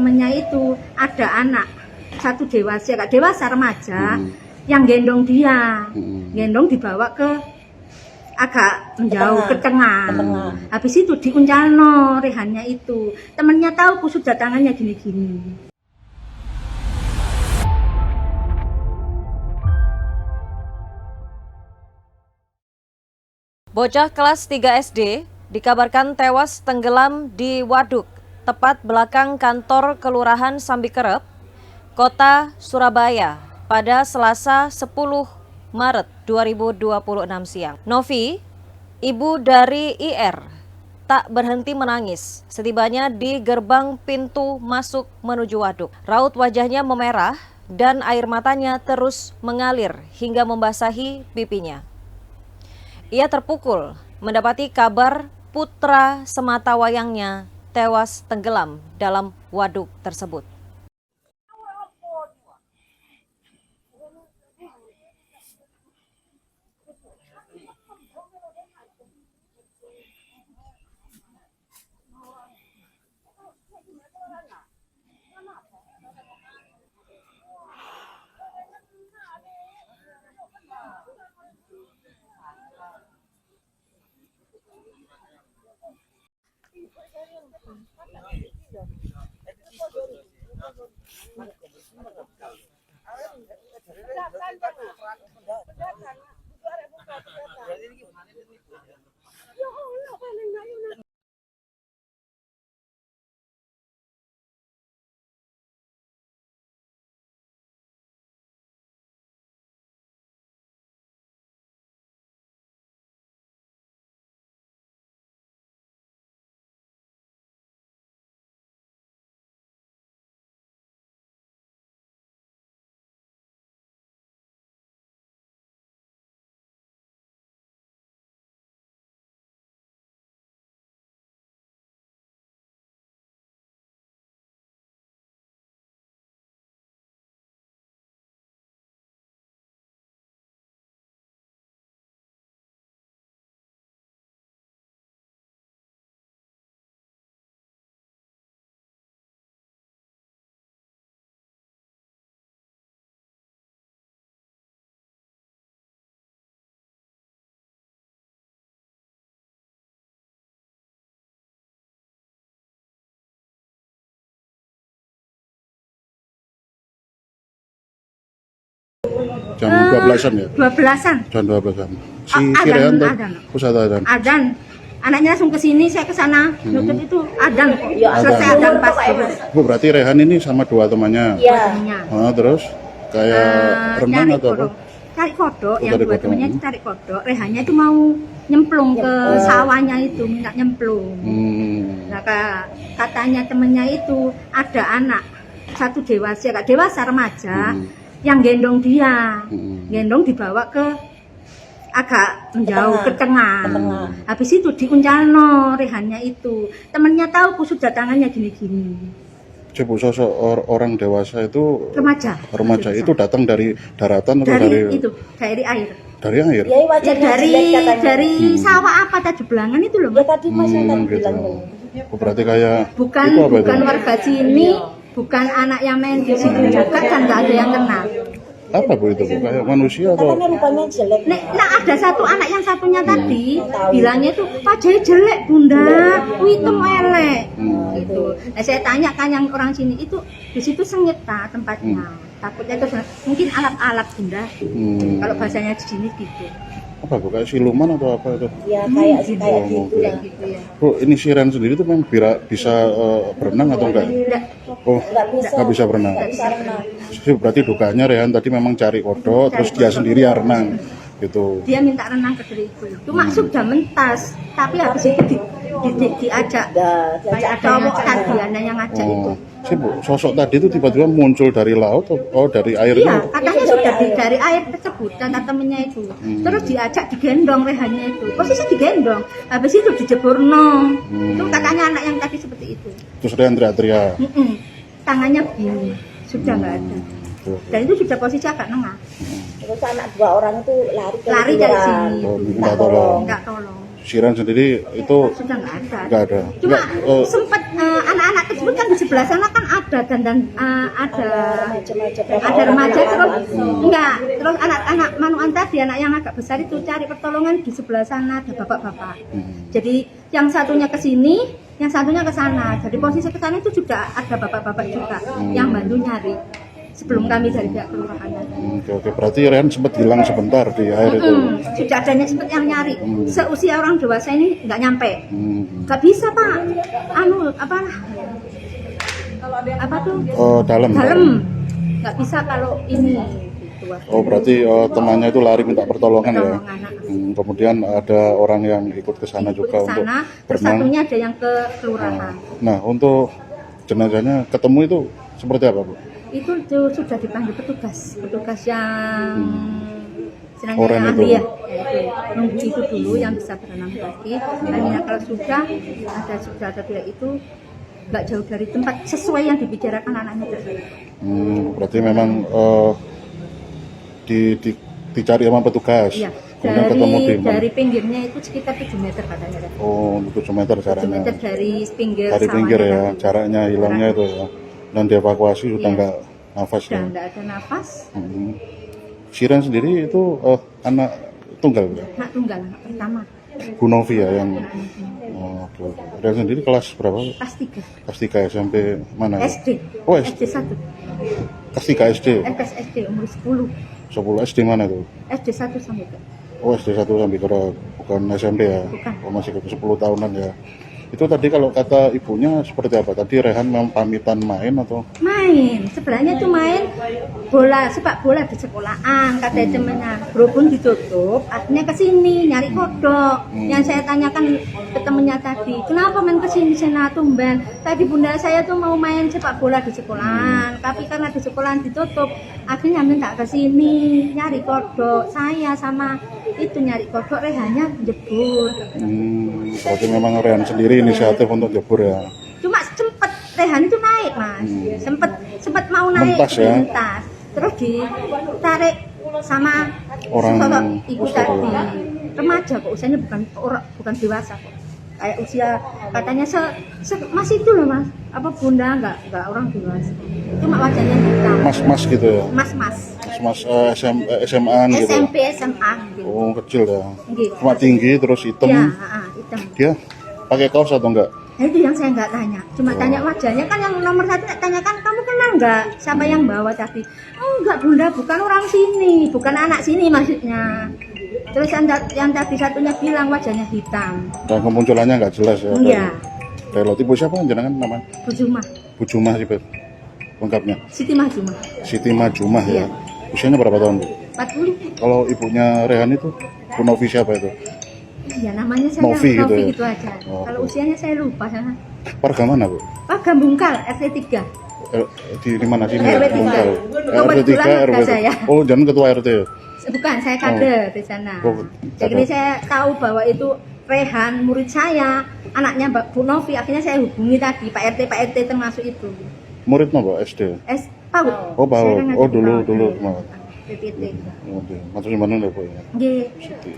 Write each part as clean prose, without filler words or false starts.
Temennya itu ada anak satu dewasa remaja yang gendong dia, gendong dibawa ke agak menjauh ke tengah. Habis itu diuncalno rehannya itu, temennya tahu sudah tangannya gini-gini. Bocah kelas 3 SD dikabarkan tewas tenggelam di waduk tepat belakang kantor Kelurahan Sambikerep, Kota Surabaya pada Selasa 10 Maret 2026 siang. Novi, ibu dari IR, tak berhenti menangis setibanya di gerbang pintu masuk menuju waduk. Raut wajahnya memerah dan air matanya terus mengalir hingga membasahi pipinya. Ia terpukul mendapati kabar putra sematawayangnya tewas tenggelam dalam waduk tersebut. Jam 12-an ya? 12-an. Jam 12-an. Si Rehan pusat adan. Adan. Anaknya langsung ke sini, saya ke sana. Itu adan kok. Selesai adan pas. Bu, berarti Rehan ini sama dua temannya? Iya. Terus kayak renang atau apa? Cari kodok, yang dua temannya itu cari kodok. Rehannya itu mau nyemplung ke sawahnya itu, minta nyemplung. Nah, katanya temennya itu ada anak satu dewasa remaja yang gendong dia, gendong dibawa ke agak menjauh ke tengah. Habis itu diuncalno rehannya itu, temennya tahu sudah tangannya gini-gini. Coba sosok orang dewasa itu remaja itu datang dari daratan atau dari air? Dari air? Ya, dari sawah apa tadi belangan itu loh. Ya tadi Mas yang tadi bilang. Berarti kayak bukan warga sini, bukan anak yang main di situ juga, kan nggak ada yang kenal. Apa Bu itu? Kayak manusia atau? Katanya rupanya jelek. Nah, ada satu anak yang satunya tadi bilangnya itu wajahnya jelek bunda, hitam elek. Gitu. Nah, saya tanya kan yang orang sini itu di situ sengit tempatnya. Takutnya itu mungkin alat-alat bunda. Kalau bahasanya di sini gitu. Apa Bu, kayak siluman atau apa itu? Ya kayak gitu ya. Bu, ini si Ren sendiri tuh memang bisa berenang atau enggak? Oh, nggak bisa berenang. Berarti dugaannya Rehan tadi memang cari kodok, terus dia sendiri ya renang gitu. Dia minta renang ke diri itu. Cuma sudah mentas, tapi habis itu diajak. Ada yang ngajak itu. Si Bu, sosok tadi itu tiba-tiba muncul dari laut atau dari air? Iya, katanya sudah dari air tersebut, kata temennya itu. Terus diajak digendong rehannya itu. Posisi digendong, habis itu dijeburno. Itu katanya anak yang tadi seperti itu. Terus Rehan teriak-teriak. Tangannya begini, sudah nggak ada. Dan itu sudah posisi agak nengah. Terus anak 2 orang itu lari Lari dari sini. Oh, minta tolong. Enggak tolong. Sisiran sendiri itu Sudah enggak ada. nggak ada. Cuma Nggak, sempat anak-anak tersebut kan di sebelah sana kan ada dan ada remaja terus enggak, terus anak-anak manuan tadi, anak yang agak besar itu cari pertolongan di sebelah sana, ada bapak-bapak. Jadi yang satunya ke sini, yang satunya ke sana. Jadi posisi ke sana itu juga ada bapak-bapak juga yang bantu nyari sebelum kami dari pihak kelurahan. Oke, berarti Rehan sempat hilang sebentar di air itu. Sudah adanya sempat yang nyari. Seusia orang dewasa ini nggak nyampe. Nggak bisa Pak. Apa tuh? Oh, dalam. Nggak bisa kalau ini. Gitu. Oh, berarti temannya itu lari minta pertolongan ya. Pertolongan. Kemudian ada orang yang ikut ke sana Ikut juga ke untuk sana, terus berenang. satunya ada yang ke kelurahan. Nah, untuk jenazahnya ketemu itu seperti apa, Bu? Itu sudah dipanggil petugas yang istilahnya Orang yang itu. ahli ya, itu nunggu itu dulu yang bisa berenang lagi. Akhirnya kalau sudah ada pihak itu nggak jauh dari tempat sesuai yang dibicarakan anaknya tadi. Berarti memang dicari sama petugas. Iya. Kemudian ketemu di mana? Dari pinggirnya itu sekitar 7 meter katanya. Oh, 7 meter 7 jaraknya. meter dari pinggir Dari pinggir sawahnya ya, tadi. jaraknya hilangnya itu ya. Dan dievakuasi sudah Iya. nggak nafas Sudah ya. nggak ada nafas. Siran sendiri itu anak tunggal ya? Anak tunggal, anak pertama. Bu Novi ya yang oke. Rehan sendiri kelas berapa? Kelas 3 Kelas 3 SMP mana? ya? SD. Oh, SD. SD 1. Kelas 3 SD. SD umur 10. 10 SD mana tuh? SD 1 sampai ke Oh, SD 1 sampai ke bukan SMP ya? Bukan. Oh, masih ke 10 tahunan ya. Itu tadi kalau kata ibunya seperti apa? Tadi Rehan memang pamitan main atau? main, sebelahnya tuh main bola, sepak bola di sekolahan, kata temennya. Berhubung ditutup, akhirnya ke sini nyari kodok. Yang saya tanyakan ke temennya tadi, kenapa main ke sini sana tumben? Tadi bunda saya tuh mau main sepak bola di sekolahan, tapi karena di sekolahan ditutup, akhirnya minta ke sini nyari kodok. Saya sama itu nyari kodok, Rehannya jebur. Berarti memang Rehan sendiri inisiatif untuk jebur ya. Cuma sempet Rehan itu naik Mas, sempet mau naik Mentas ya? mentas. Terus ditarik sama Orang sosok ibu besar tadi, ya? remaja kok, usianya bukan dewasa kok, kayak usia katanya masih itu loh Mas, apa bunda nggak orang dewasa, cuma wajahnya hitam, Mas gitu ya. mas Mas SMA gitu. SMP SMA gitu. Oh, kecil ya. Gitu. Cuma tinggi terus hitam. Ya, hitam. Dia pakai kaos atau enggak? Nah, itu yang saya nggak tanya, cuma tanya wajahnya. Kan yang nomor 1 tanyakan, kamu kenal nggak siapa yang bawa tadi? Oh, enggak bunda, bukan orang sini, bukan anak sini maksudnya. Terus yang tadi satunya bilang wajahnya hitam. Dan kemunculannya enggak jelas ya. Iya, Relatif Bu siapa jenengan namanya? Bu Jumah, Bu Jumah sih, Bet. Lengkapnya. Siti Majumah, Siti Majumah ya. Iya. Usianya berapa tahun, Bu? 40. Kalau ibunya Rehan itu Bu Novi siapa itu? Iya, namanya saya Novi gitu ya? gitu aja. Oh. Kalau usianya saya lupa. Warga mana, Bu? Gambungkal, RT 3. Di mana sini? RW 3. Bungkal. RW 3 Kebetulan RW. ada saya. Oh, jangan ketua RT ya? Bukan, saya kader di sana. Oh, Jadi kader. saya tahu bahwa itu Rehan, murid saya, anaknya Mbak Bu Novi. Akhirnya saya hubungi tadi Pak RT termasuk itu. Murid apa SD? PAUD. Oh, PAUD. Saya kan Oh, ngaji dulu PAUD. PAUD. PPT. Oke, maksudnya mana ya, Bu? Nggih. Siti.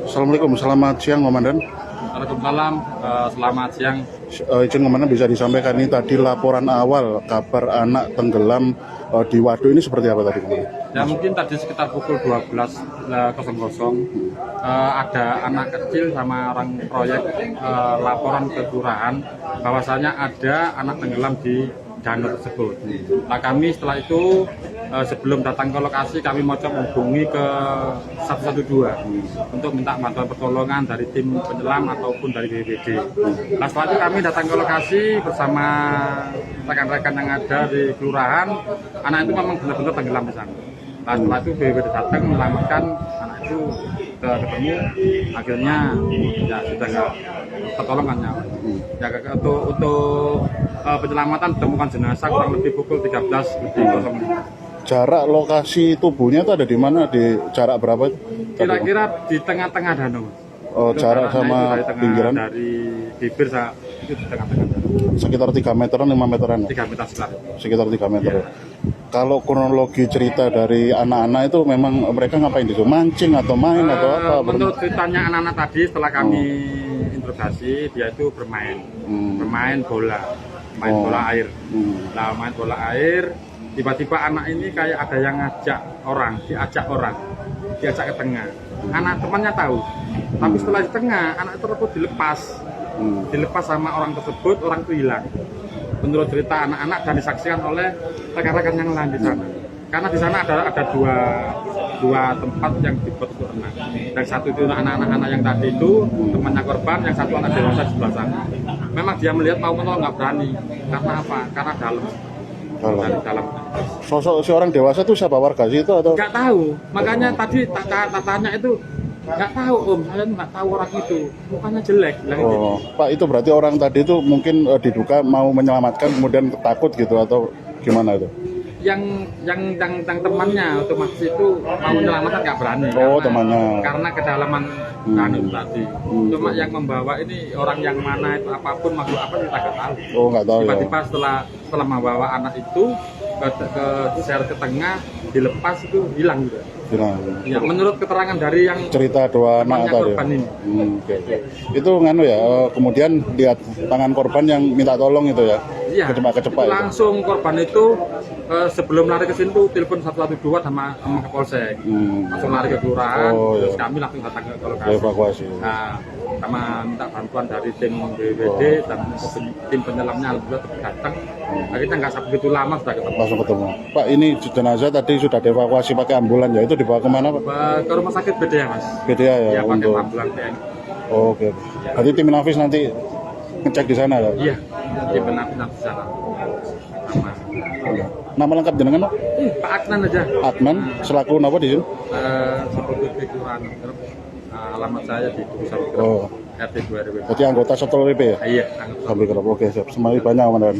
Assalamualaikum, selamat siang Komandan. Waalaikumsalam, selamat siang. Izin Komandan bisa disampaikan ini tadi laporan awal kabar anak tenggelam di Waduk ini seperti apa tadi Komandan? Ya mungkin tadi sekitar pukul 12.00 ada anak kecil sama orang proyek laporan ke kelurahan bahwasanya ada anak tenggelam di danau tersebut. Nah kami setelah itu sebelum datang ke lokasi kami mau coba menghubungi ke 112 untuk minta bantuan pertolongan dari tim penyelam ataupun dari BPBD. Nah setelah itu kami datang ke lokasi bersama rekan-rekan yang ada di kelurahan. Anak itu memang benar-benar tenggelam di sana. Nah setelah itu BPBD datang menyelamatkan anak itu ketemu, akhirnya ya sudah nggak pertolongan nyawa. Ya untuk penyelamatan ditemukan jenazah kurang lebih pukul 13.00. Jarak lokasi tubuhnya itu ada di mana? Di jarak berapa? Kira-kira di tengah-tengah danau. Oh, jarak sama pinggiran? Dari bibir itu di tengah-tengah danau. Sekitar 3 meteran, 5 meteran? 3 meter sekitar. Sekitar 3 meter. Ya. Kalau kronologi cerita dari anak-anak itu memang mereka ngapain di situ? Mancing atau main atau apa? Menurut ceritanya anak-anak tadi setelah kami interogasi, dia itu bermain bola air. Nah, main bola air, tiba-tiba anak ini kayak ada yang diajak ke tengah. Anak temannya tahu, tapi setelah di tengah, anak tersebut dilepas sama orang tersebut, orang itu hilang. Menurut cerita anak-anak dan disaksikan oleh rekan-rekan yang lain di sana. Karena di sana ada dua tempat yang dibuat untuk renang. Yang satu itu anak-anak yang tadi itu temannya korban, yang satu anak dewasa di sebelah sana. Memang dia melihat mau menolong nggak berani. Karena apa? Karena dalam. Sosok si orang dewasa itu siapa, warga situ atau? Nggak tahu. Makanya tadi tanya itu nggak tahu Om, saya nggak tahu orang itu. Mukanya jelek. Oh, Pak, itu berarti orang tadi itu mungkin diduga mau menyelamatkan kemudian takut gitu atau gimana itu? Yang temannya otomatis itu mau menyelamatkan nggak berani. Oh, temannya. Karena kedalaman danau tadi. Cuma yang membawa ini orang yang mana itu apapun makhluk apa kita nggak tahu. Oh, nggak tahu. Tiba-tiba setelah membawa anak itu ke tengah dilepas itu hilang juga. Ya, menurut keterangan dari yang cerita dua anak tadi. Korban ini. Okay. Itu nganu ya, kemudian lihat tangan korban yang minta tolong itu ya. Iya. Kecepak itu. Langsung korban itu sebelum lari ke sini tuh telepon 112 sama ke polsek. Langsung lari ke kelurahan, terus kami langsung datang ke lokasi. Evakuasi. Nah, sama minta bantuan dari tim BPBD dan tim penyelamnya alhamdulillah datang. Akhirnya nggak begitu lama sudah ketemu. Langsung ketemu. Pak, ini jenazah tadi sudah dievakuasi pakai ambulan ya, itu dibawa kemana Pak? Ke rumah sakit BDA Mas. BDA ya, Ya, pakai untuk. ambulan TNI. Oh, oke. Berarti tim Nafis nanti ngecek di sana ya? Iya, dia benar di sana. Nama lengkap jenengan Pak? Pak Adnan aja. Adnan, selaku apa di sini? Seperti kelurahan. Alamat saya di Dukuh Oh. RT 2 RW. Berarti anggota Satpol PP ya? Iya, Sambil kerap. Oke, siap. Semangat banyak, Komandan.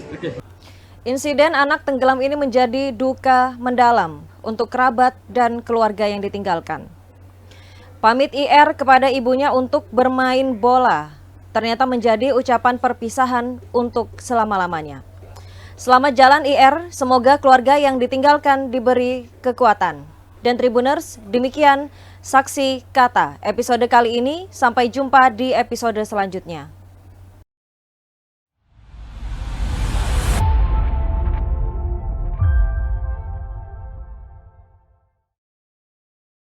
Insiden anak tenggelam ini menjadi duka mendalam untuk kerabat dan keluarga yang ditinggalkan. Pamit IR kepada ibunya untuk bermain bola ternyata menjadi ucapan perpisahan untuk selama-lamanya. Selamat jalan IR, semoga keluarga yang ditinggalkan diberi kekuatan. Dan Tribuners, demikian Saksi Kata episode kali ini, sampai jumpa di episode selanjutnya.